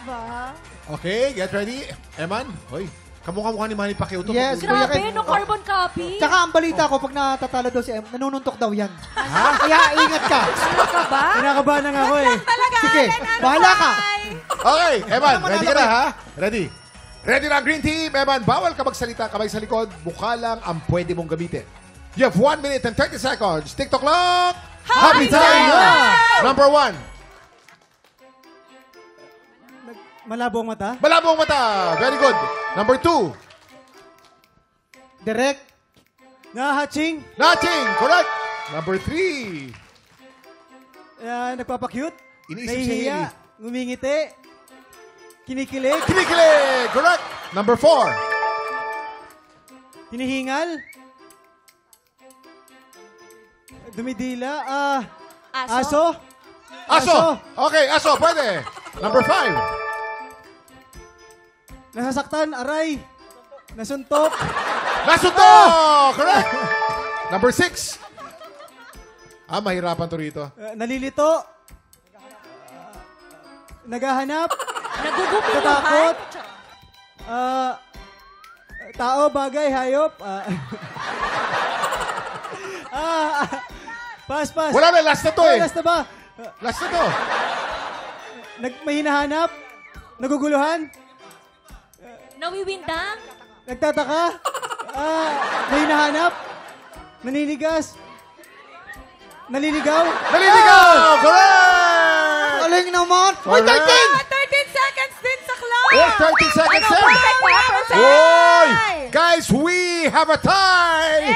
ba? Okay, get ready. Eman, hoy, kamukha-mukha ni Manny Pacquiao to. Yes, Pag-ulit. Grabe, no carbon copy. Tsaka ang balita ko, pag natatalo daw si Em, nanununtok daw yan. Ha? Kaya ingat ka. Ano ka ba? Kinakabahan na nga ako eh. Talaga, Sige, Allen, ano bahala ka. Okay, Eman, Ano ready ka na manalo ha? Ready? Ready na ang green team. Eman, bawal ka magsalita, kamay sa likod. Mukha lang ang pwede mong gamitin. You have 1 minute and 30 seconds. TikTok clock. Happy time! Number 1. Malabo ang mata. Malabo ang mata. Very good. Number 2. Direct. Nahatching. Nothing. Correct. Number 3. Nagpapakyut. Iniisip si Haley. Ngumingiti. Kinikilig. Kinikilig. Correct. Number 4. Hinihingal. Dumidila. Aso? Aso. Okay, aso. Pwede. Number 5. Nasasaktan. Aray. Nasuntok. Nasuto! Correct. Number 6. Mahirapan to rito. Nalilito. Naghahanap. Nagugupiluhan? Natakot. Tao, bagay, hayop. Pass. Wala na, last na to eh. Last na ba? Last na to. May hinahanap? Naguguluhan? Nawiwindang? Nagtataka? May hinahanap? Naninigas? Naliligaw? Naliligaw! Correct! Aling naman! Correct. 13 seconds din sa clock! Oh, 30 seconds Ano, in. perfect, perfect. Oy! Guys, we have a tie!